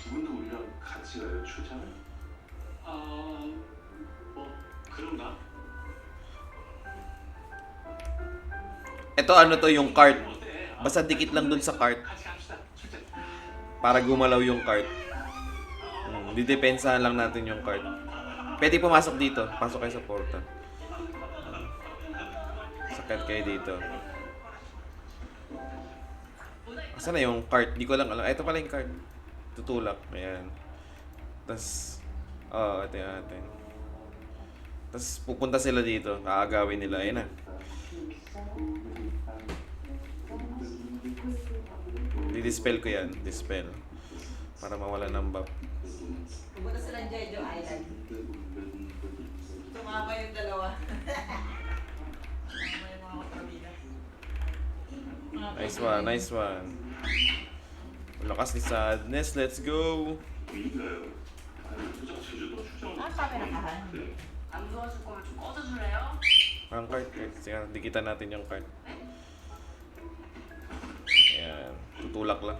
두 분도 우리랑 같이 가요, 출장을? 뭐 그런가? Ito ano to yung cart. Basta dikit lang dun sa cart 같이 갑시다. 출장. para gumalaw yung cart. Didepensahan lang natin yung cart. Pwede pumasok dito. Pasok kayo sa portal. Sakit kayo dito. Asan na yung cart? Di ko lang alam. Ito pala yung cart. Tutulak. Ayan. Tapos, ito yung atin. Tapos pupunta sila dito. Aagawin nila. Ayan na. Didispel ko yan. Dispel. Para mawala ng buff. Pumunta silang Jeju Island. Tumama yung dalawa. Tumama yung mga katrabida. Nice one. Nice one. Lakas ni Sadness. Let's go. 우리가요. 도착 제주도 출장. Sabi na kahan. 안 도와줄 거면 좀 꺼져줄래요? Ang cart. Sige, dikitan natin yung cart. Ayan. Tutulak lang.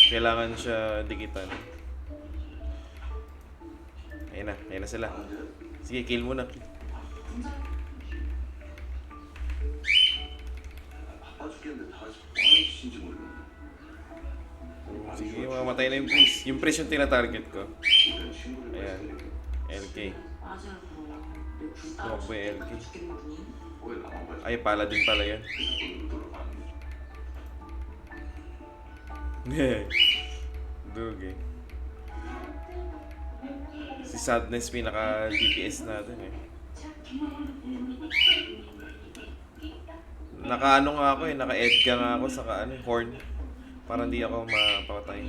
Kailangan siya dikitan. Ayan na. Ayan na sila. Sige, kill mo na. 바빠 죽겠는데 다 하는 짓인지 모르겠네. Sige, mamatay na yung priest. Yung priest yung tinatarget ko. 우리는 친구를 Ayan. LK. 맞아요. Tumakbo yung LK. 죽겠는 분이. 왜 나만 봐? Ay, paladin pala yan. Dugi. Si Sadness pinaka DPS natin eh. Naka ano nga ako eh, naka Edgar nga ako sa horn. Para hindi ako mapatay.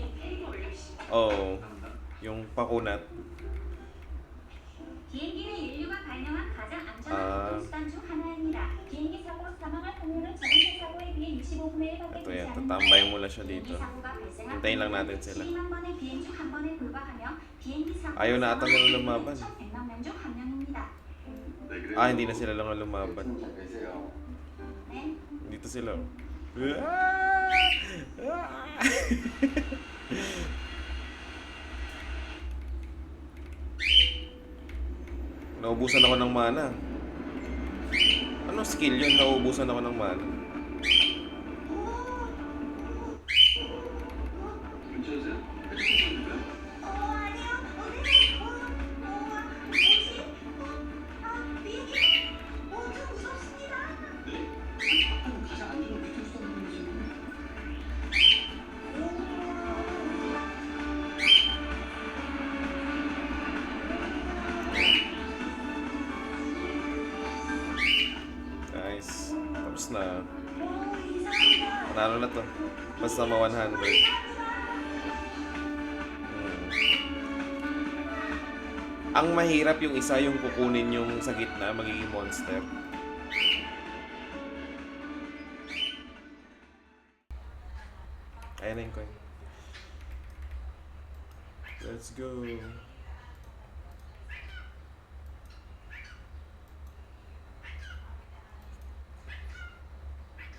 Oh, yung pakunat. 비행기는 인류가 발명한 가장 안전한 수단 중 하나입니다. 비행기 사고 사망할 확률은 자동차 사고에 비해 65분의 1밖에 Ito 되지 yan, 않는 tatambay mula siya 비행기 dito. 사고가 발생한 Hintayin lang natin sila. 12만 번의 비행 중 한 번에 불과하며 비행기 사고 Ayaw na ata nila lumaban. 1,100만 명 중 한 명입니다. Ah, hindi na sila lang lumaban. 네. Dito sila. Naubusan ako ng mana. Anong skill yun? Naubusan ako ng mana. 괜찮으세요? 가장 안전한 교통수단이지. Nice. Tapos na. Panalo na to. Basta ma 100. Ang mahirap yung isa yung kukunin yung sa gitna, magiging monster. Ayan na yung coin. Let's go.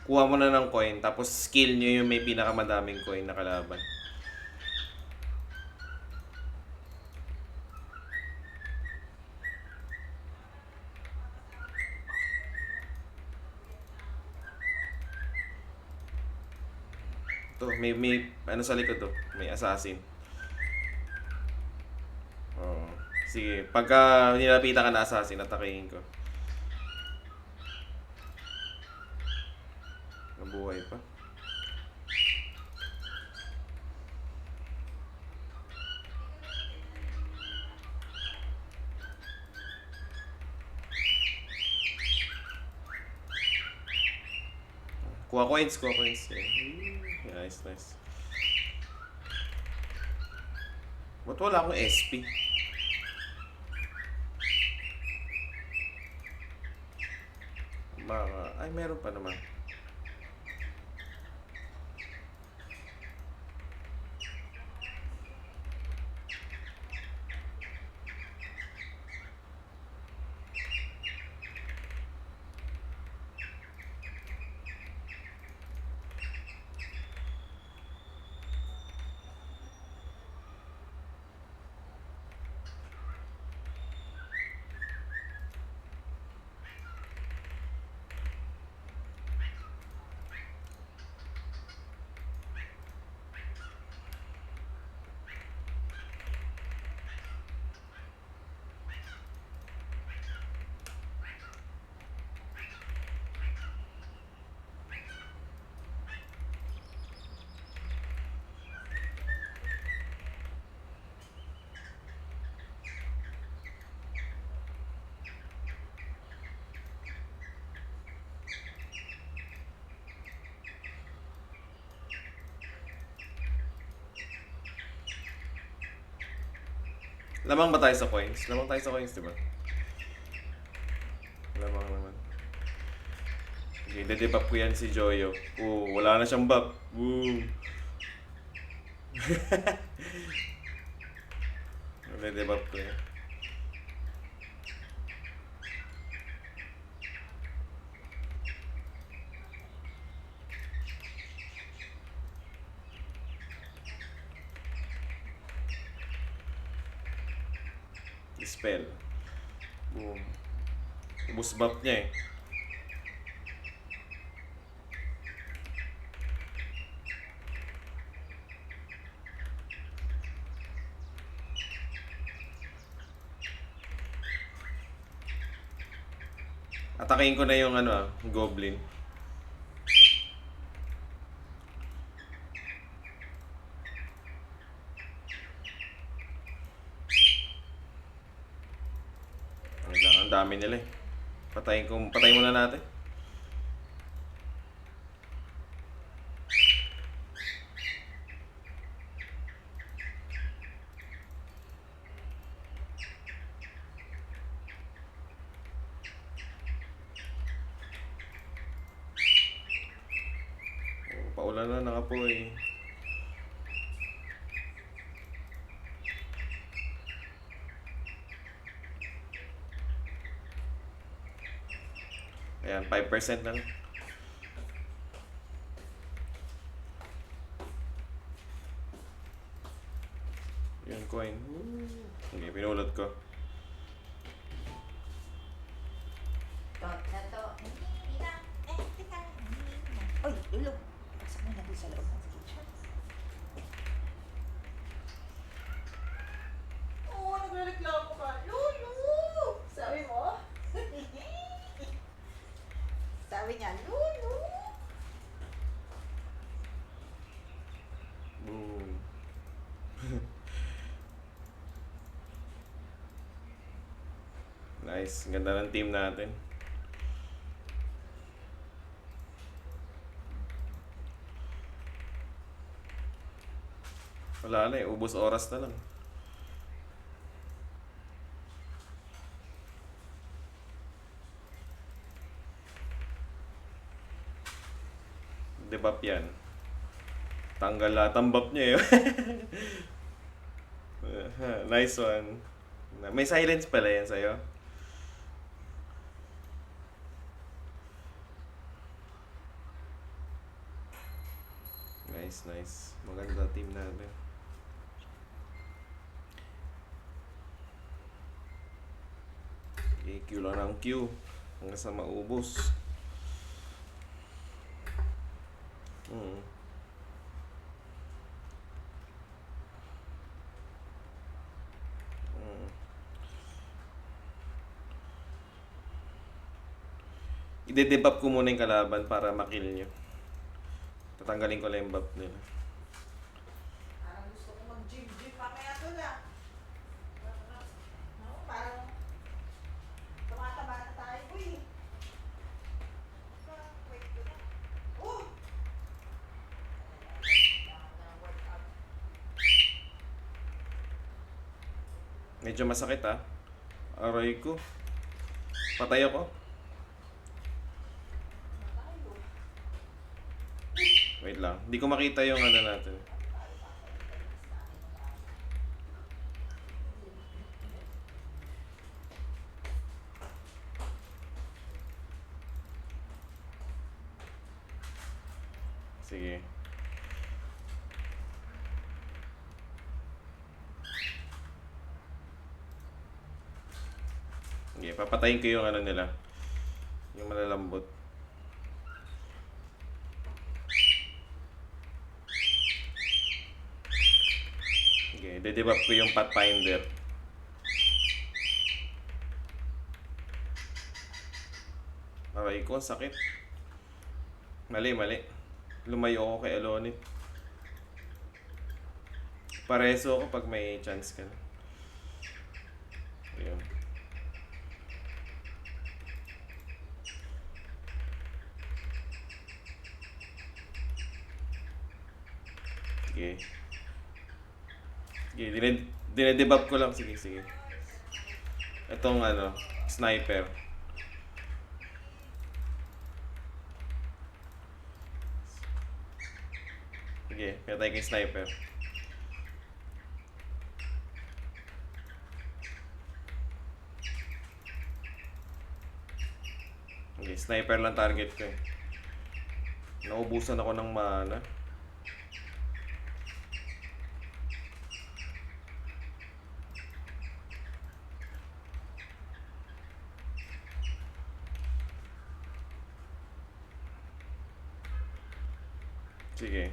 Kuha mo na ng coin, tapos skill nyo yung may pinakamadaming coin na kalaban. To, may ano sa likod to, may assassin. Oh. Sige, pagka nilapitan ka na assassin, atakein ko. Nabuhay pa. Kuha coins. Yeah, nice. Ba't wala akong SP? Ay, meron pa naman. Lamang ba tayo sa coins? Lamang tayo sa coins, di ba? Lamang naman. Okay, de-debuff ko yan si Joyo. Wala na siyang buff. De-debuff ko yan. Dispel. Boom. Ubus buff niya eh. Atakin ko na yung goblin. Ang dami nila eh. Patayin muna natin. Paulan na nakapoy. Ayan, 5% lang. Yun, coin. Okay, pinulot ko. Uy, ilog. Pasok mo na doon sa loob ng kitchen. Oo, nagreklamo ka. Lulu! Sabi mo? Sabi niya, Lulu! Boom. Nice. Ganda ng team natin. Wala na eh. Ubos oras na lang. Debuff yan. Tanggal lahat ang buff niya eh. Nice one. May silence pala yan sa'yo. Nice, nice. Maganda team natin. Okay, Q lang ng Q. Hanggang sa maubos. Ide-debuff ko muna yung kalaban para makill nyo. Tatanggalin ko lang yung buff nila. Parang gusto ko mag-gym-gym mamaya doon ah. No, parang tumataba na tayo. Uy! Wait ko na. Oh! Medyo masakit ah. Aray ko. Patay ako. Wait lang. Hindi ko makita yung natin. Sige. Okay, papatayin ko yung nila. Yung malalambot. Okay, de-debuff ko yung Pathfinder. Aray ko, sakit. Mali. Lumayo ako kay Alonit. Pareso ako pag may chance ka. Ayun. Okay. Sige, dinedebab ko lang. Sige, sige. Itong ano, sniper. Sige, pinatay ko yung sniper. Okay, sniper lang target ko eh. Naubusan ako ng mana. Sige.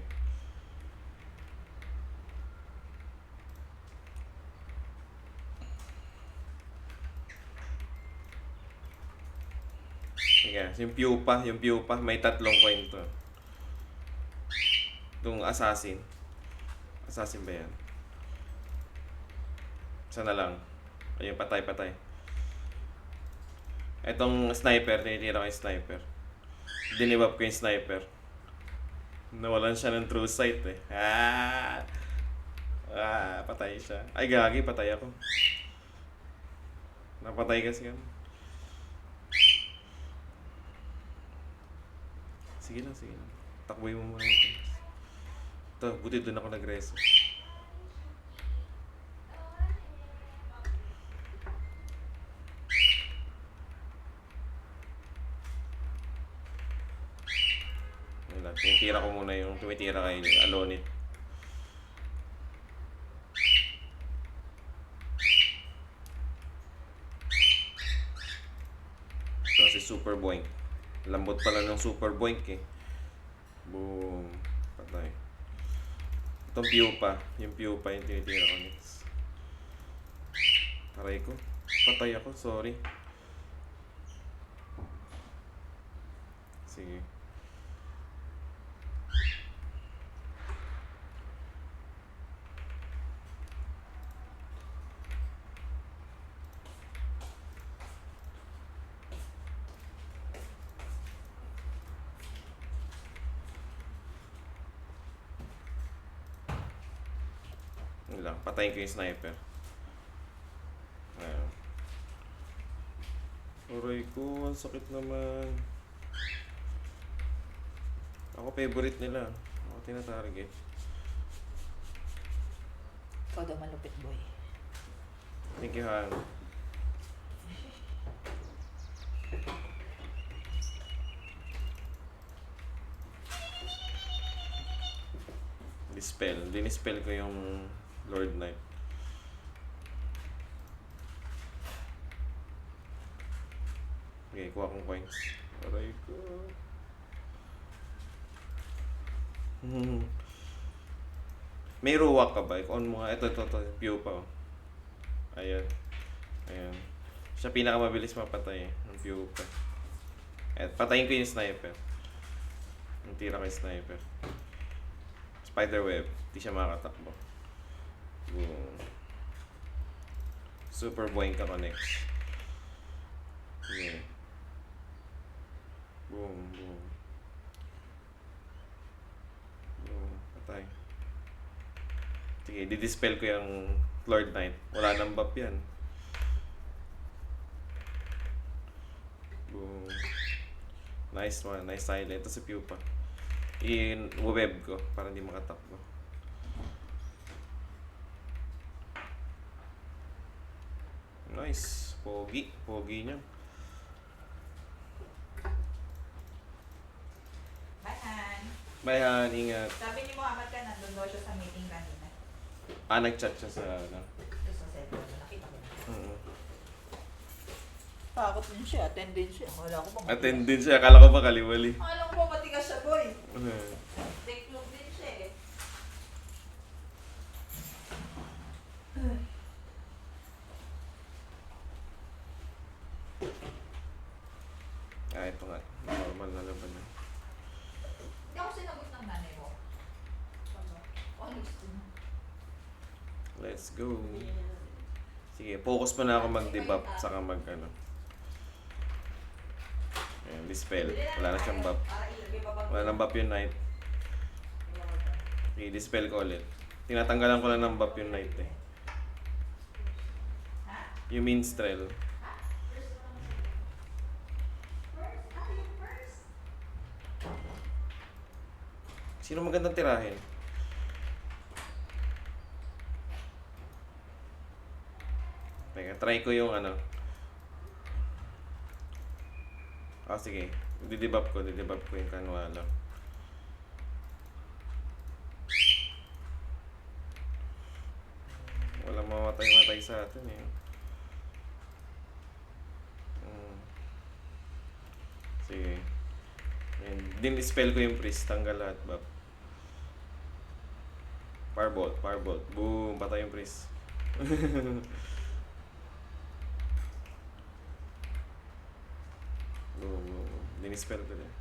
Sige, yung pupa, may tatlong coin to. Itong assassin. Assassin ba yan? Isa na lang. Ayun, patay. Itong sniper, tinitira ko yung sniper. Dinibab ko yung sniper. Nawalan siya ng true sight eh. Patay siya. Ay, gagi, patay ako. Napatay kasi yan. Sige lang. Takboy mo muna ito. Ito, buti doon ako nag-reso. Tinitira ko muna yung tumitira kay Alonit. Ito si Super Boink. Lambot pala ng Super Boink eh. Boom. Patay. Itong pupa. Yung pupa yung tinitira ko next. Aray ko. Patay ako. Sorry. Sige. Lang, patayin ko yung sniper. Ayan. Aray ko, ang sakit naman. Ako favorite nila. Ako tinatarget. Ikaw daw malupit, boy. Thank you, Han. Dinispell ko yung Lord Knight. Okay, kuha kong coins. Aray ko. May ruwak ka ba? On mo nga. Ito. Pupa. Ayan. Siya pinakamabilis mapatay. Ang pupa. At patayin ko yung sniper. Ang tira ko yung sniper. Spiderweb. Di siya makakatakbo. Boom. Super Boink ako next. Yeah. Boom. Patay. Sige, didispel ko yung Lord Knight. Wala nang buff yan. Boom. Nice one. Nice silent. Ito si pupa. I-web ko para hindi makatakbo. Nice. Pogi niya. Bye, Han. Bye, Han. Ingat. Sabi ni Muhammad ka, nandun daw siya sa meeting kanina. Nag-chat siya sa ano. Ito sa cellphone, nakita ko. Takot din siya, attendance siya. Wala ko bang Attendance siya. Akala ko ba kaliwali? Alam ko ba matigas siya, boy? Take-look din siya eh. Ito nga. Normal na laban na. Hindi ako sinagot ng nanay mo. Honest. Let's go. Sige, focus pa na ako mag-debuff saka mag-ano. Ayan, dispel. Wala na siyang buff. Wala nang buff yung knight. Okay, dispel ko ulit. Tinatanggalan ko lang ng buff yung knight eh. Yung minstrel. Sino magandang tirahin? Teka, try ko yung ano. Ah, sige. Didebab ko yung kanwala. Walang mamatay sa atin eh. Sige. And din-spell ko yung priest, tanggal lahat buff. Firebolt. Boom, patay yung priest. Boom. Din-spell ko din.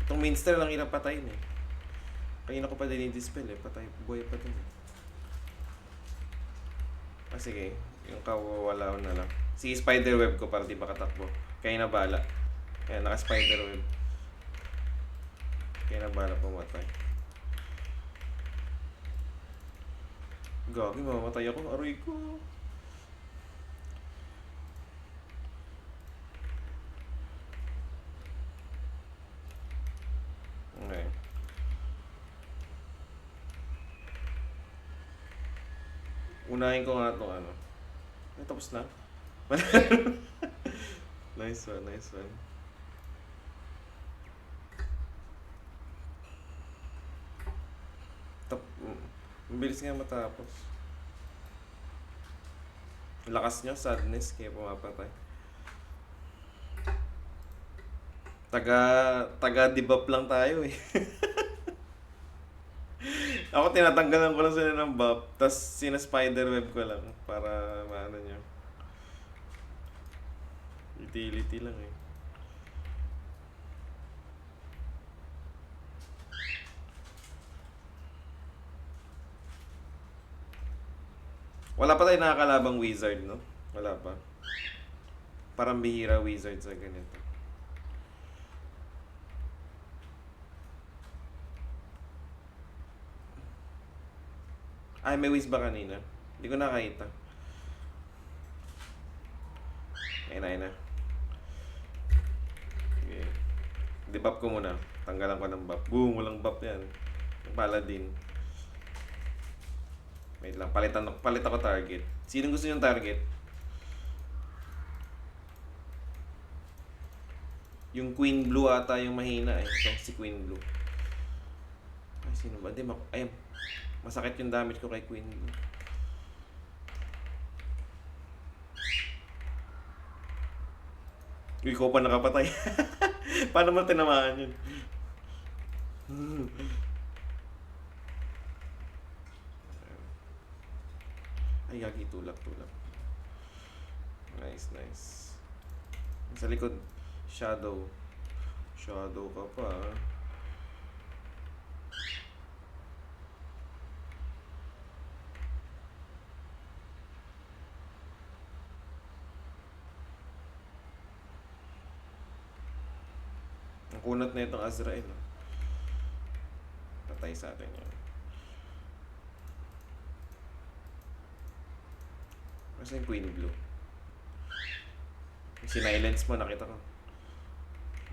Itong minster lang hirap patayin eh. Kanina ko pa din i-dispel eh. Patay, buhay pa din eh. Ah, sige. Yung kawawala na lang. Sige, spiderweb ko para di makatakbo. Kaya na bala. Kaya naka-spiderweb. Kaya na bala pumatay. Gagi, mamamatay ako. Aroy ko. Okay. Unahin ko nga itong ano. Ay, tapos na. Nice one. Mabilis nga matapos. Lakas nyo, sadness, kaya pumapatay. Taga-debuff lang tayo eh. Ako tinatanggalan ko lang sila ng buff, tas sina-spiderweb ko lang para maano nyo. Utility lang eh. Wala pa tayo nakakalabang wizard, no? Wala pa. Parang bihira wizard sa ganito. Ay, may wiz ba kanina? Hindi ko nakakita. Ayun na. Okay. Debuff ko muna. Tanggalan ko ng buff. Boom! Walang buff yan. Paladin. Wait lang, palit ako target. Sinong gusto yung target? Yung Queen Blue ata yung mahina eh. Ito si Queen Blue. Ay, sino ba? Ayun. Masakit yung damage ko kay Queen Blue. Uy, ko pa nakapatay. Paano mo tinamaan yun? Ay, gagi, tulak. Nice. Sa likod, shadow ka pa. Ang kunat na itong Azrael. Patay sa atin yan. Kasi yung Queen Blue. Sinilence mo, nakita ko.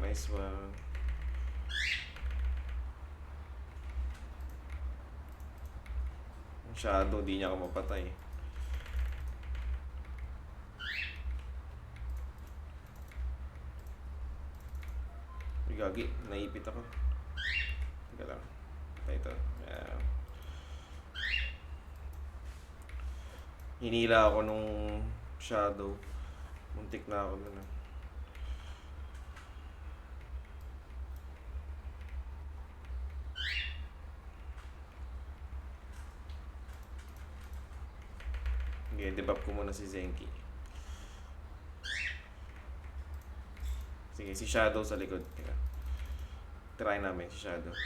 Nice one. Ang shadow, di niya ako mapatay. Uy, gagi, naipit ako. Teka lang. Ito. Yeah. Hinila ako nung shadow. Muntik na ako dun ah. Okay, debuff ko muna si Zenki. Sige, si Shadow sa likod. Teka. Try namin si Shadow.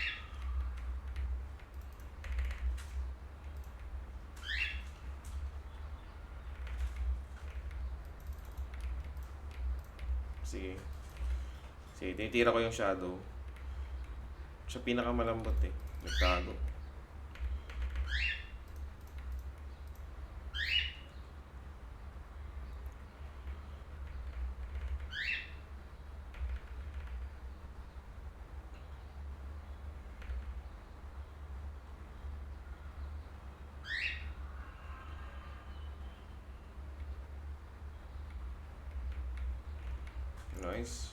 Sige. Sige, tinitira ko yung shadow. Siya pinakamalambot eh. Nagtago. Nice.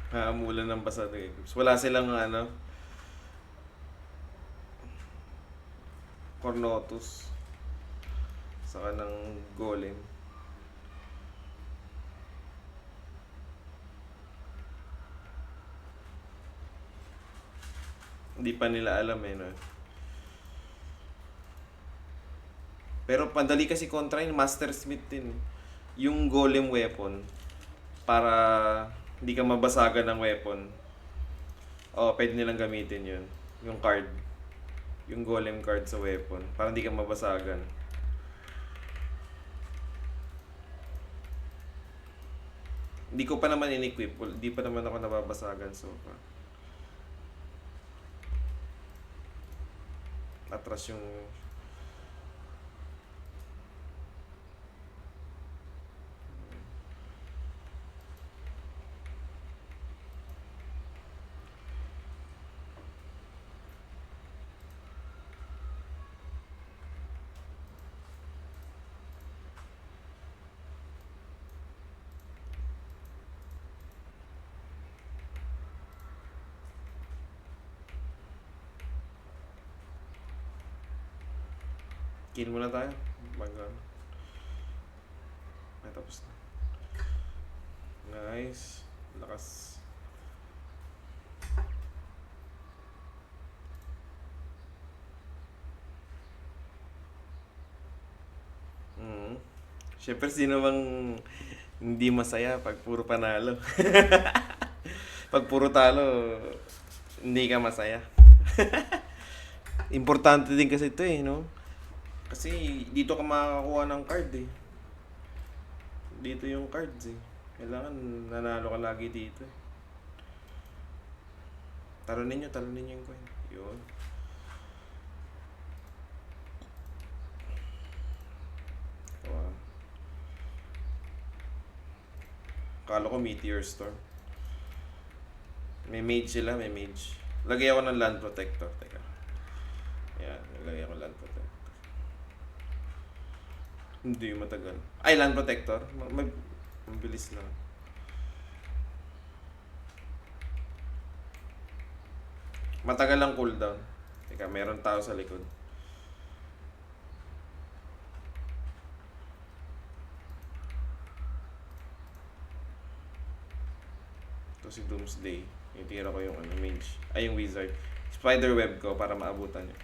Haamulan ng basa ng Eclipse. Wala silang ano, Cornotus. Saka ng Golem. Hindi pa nila alam eh, no? Pero pandali kasi kontra yung Master Smith din. Yung Golem weapon, para hindi ka mabasagan ng weapon. Oh, pwede nilang gamitin yun. Yung card. Yung Golem card sa weapon. Para hindi ka mabasagan. Hindi ko pa naman in-equip. Hindi pa naman ako nababasagan so far. Atras yung... Kill muna tayo. Ay, tapos na. Nice. Lakas. Siyempre, sino bang hindi masaya pag puro panalo? Pag puro talo, hindi ka masaya. Importante din kasi ito eh, no? Kasi dito ka makakakuha ng card eh. Dito yung cards eh. Kailangan nanalo ka lagi dito eh. Talunin nyo yung coin. Yun. Wow. Kala ko Meteor Storm. May mage sila, may mage. Lagay ako ng Land Protector. Teka. Yan, lagay ako ng Land Protector. Hindi matagal. Ay, Land Protector. Mabilis lang. Matagal lang cooldown. Teka, meron tao sa likod. Ito si Doomsday. Itira ko yung mage. Ay, yung wizard. Spider web ko para maabutan nyo.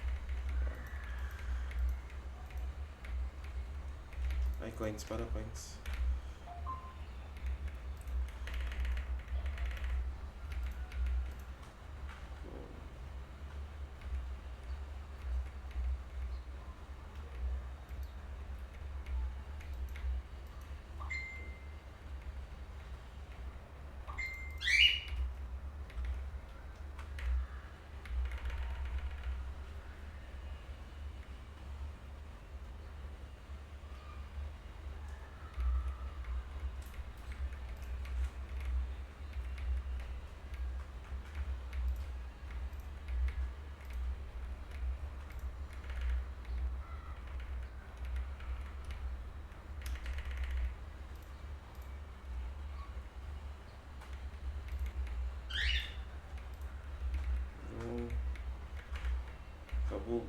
Ay, coins pala, coins. Kabog.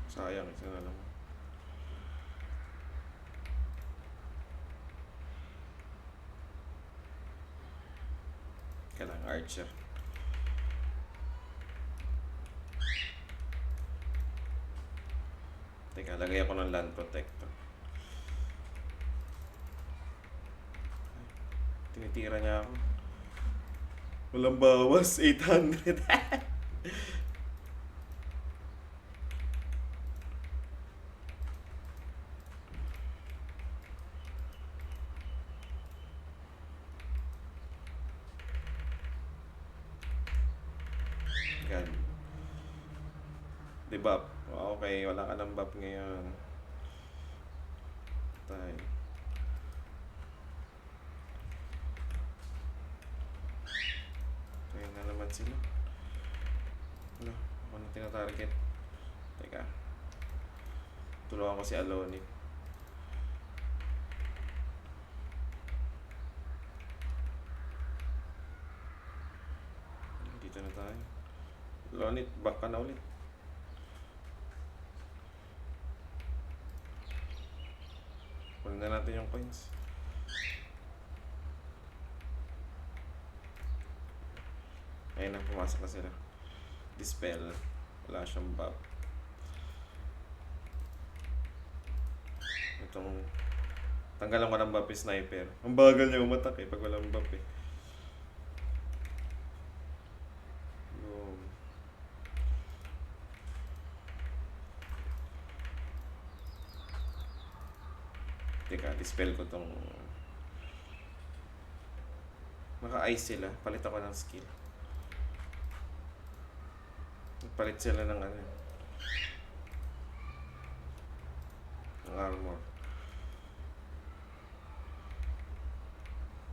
Sayang, isa na lang. Kailangan archer. Teka, lagay ako ng Land Protector. Tinitira niya ako. Walang bawas, 800. God. Debuff. Okay, wala ka ng buff ngayon. Tayo. sila. Wala, ako na tinatarget. Teka. Tulungan ko si Alonit. Dito na tayo. Alonit, back ka na ulit. Kunin na natin yung coins. Ayun na, pumasok na sila. Dispel. Wala siyang buff. Itong tanggalan ko ng buff yung sniper. Ang bagal niya umatak eh pag walang buff eh. Boom. Teka, dispel ko tong naka-ice sila. Palit ako ng skill. Palit sila ng ano, ng armor.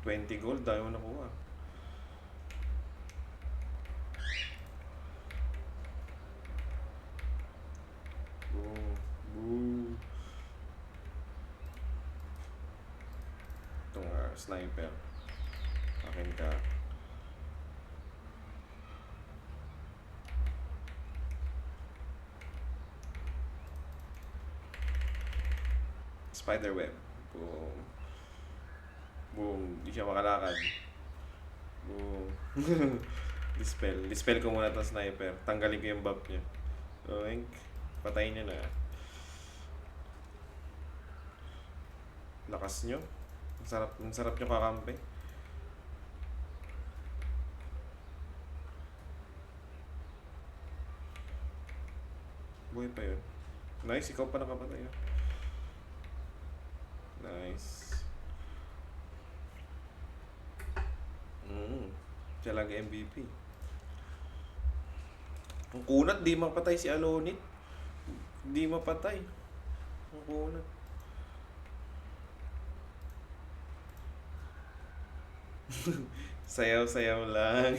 20 gold, dahil mo nakuha. Boom. Boom. Itong sniper. Akin ka. Spiderweb. Boom. Boom. Di siya makalakad. Boom. Dispel. Dispel ko muna itong sniper. Tanggalin ko yung buff niya. Oink. Patayin niya na. Lakas nyo. Ang sarap nyo kakampi. Buhay pa yun. Nice. Ikaw pa nakapatay. Nice. Siya lang MVP. Ang kunat, di mapatay si Alonit. Di mapatay. Ang kunat. Sayaw-sayaw lang.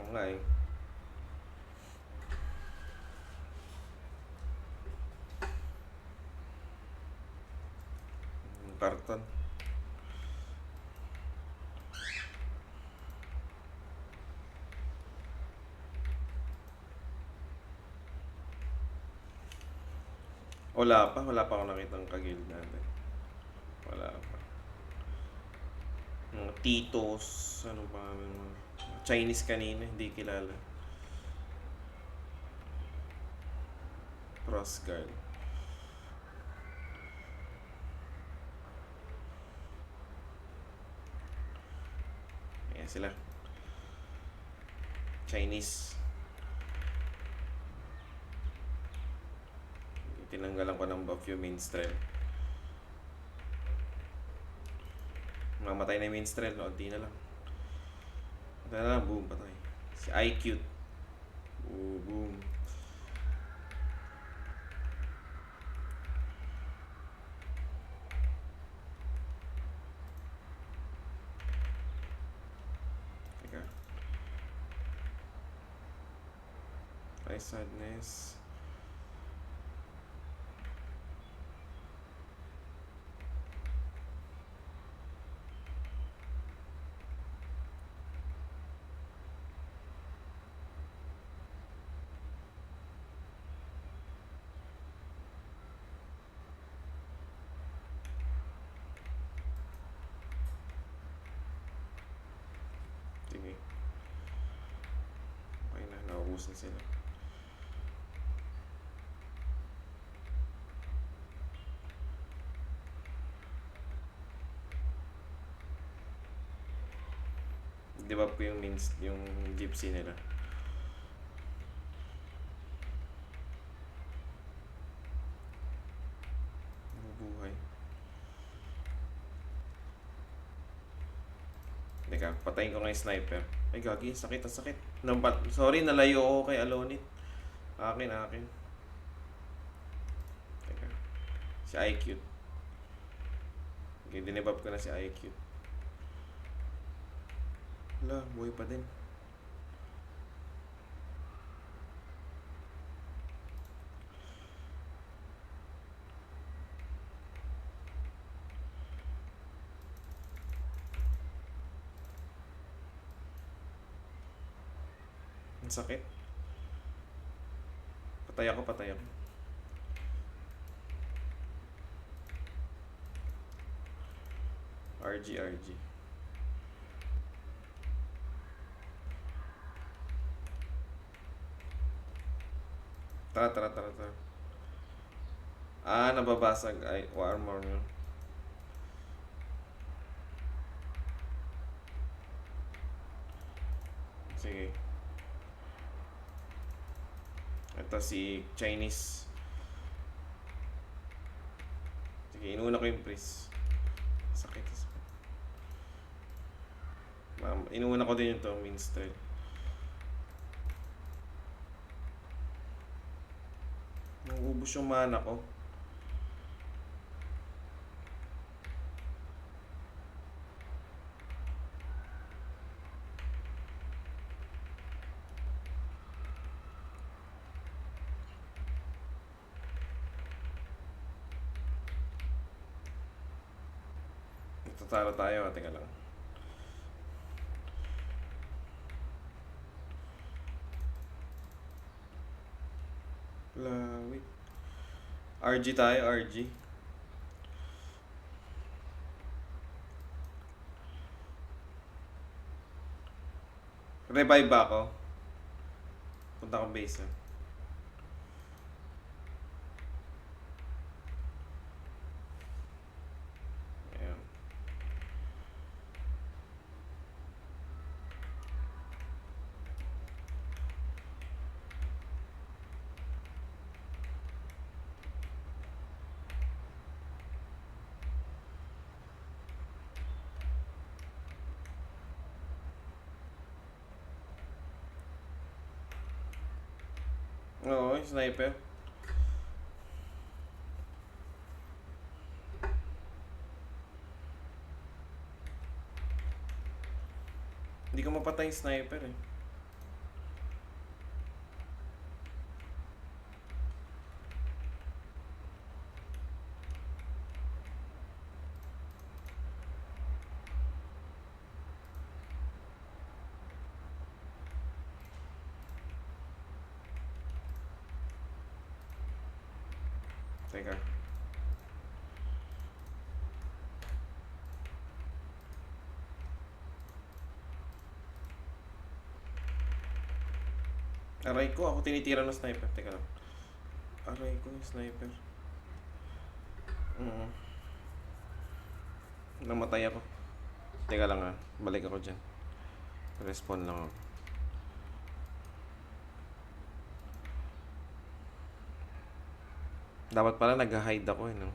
Okay. Karton. Wala pa ako nakitang kagilid natin. Wala pa. Mga Titos, ano pa, Chinese kanina, hindi kilala. Cross guard. Ayan sila. Chinese. Tinanggalan ko ng buff yung minstrel. Mamatay na yung minstrel, no? Di na lang. Patay na lang, boom, patay. Si IQ. Boom. Teka. Nice sadness. Sige. Okay na, naubos na sila. Di ba po yung gypsy nila? Mabuhay. Teka, patayin ko nga yung sniper. Ay, gagi, sakit. Sorry, nalayo ako kay Alonit. Akin. Teka. Si IQ. Okay, dinebab ko na si IQ. Wala, buhay pa din. Ang sakit. Patay ako, patay ako. RG. Tara. Ah, nababasag. Ay, armor nyo. Sige. Ito si Chinese. Sige, inuna ko yung priest. Sakit. Inuna ko din yung to, minstrel. Nauubos yung mana ko. Tatalo tayo, teka lang. Wait. RG tayo, RG. Revive ba ako? Punta akong base. Ayan. Oo, yung sniper. Hindi ko mapatay yung sniper eh. Teka. Aray ko, ako tinitira ng sniper. Teka lang. Aray ko yung sniper. Namatay ako. Teka lang ah. Balik ako dyan. Respawn lang ako. Dapat pala nag-hide ako eh, no?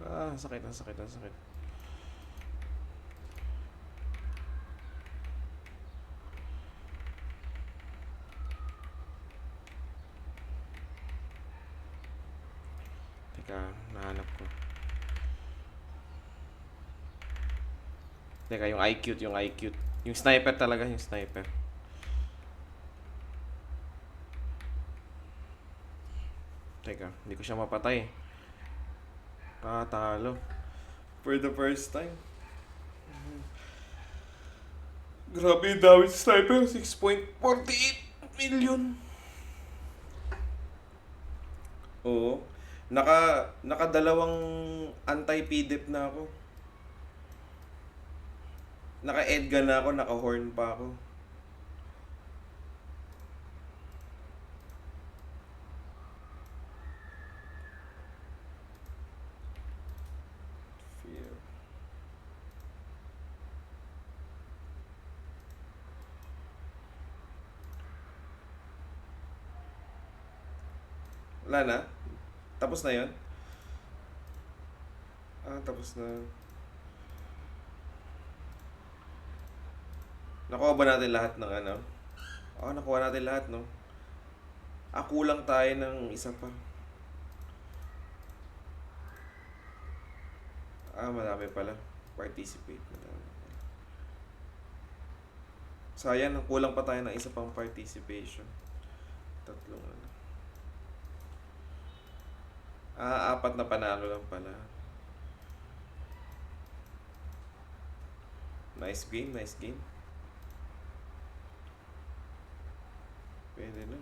Ah, sakit. Teka, nahanap ko. Teka, yung IQ. Yung sniper talaga, yung sniper. Teka, hindi ko siya mapatay. Talo. For the first time. Grabe yung damage sniper. 6.48 million. Oo. Nakadalawang anti-PDEP na ako. Naka-Edgar na ako, naka-horn pa ako. Fear. Wala na? Tapos na yun? Ah, tapos na. Nakuha ba natin lahat ng ano? Oo, nakuha natin lahat, no? Kulang tayo ng isa pa. Madami pala. Participate. Madami. Sayang, kulang pa tayo ng isa pang participation. Tatlong ano. 4 na panalo lang pala. Nice game, nice game. Pwede na.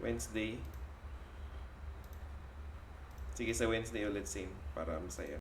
Wednesday. Sige, sa Wednesday ulit same para masaya.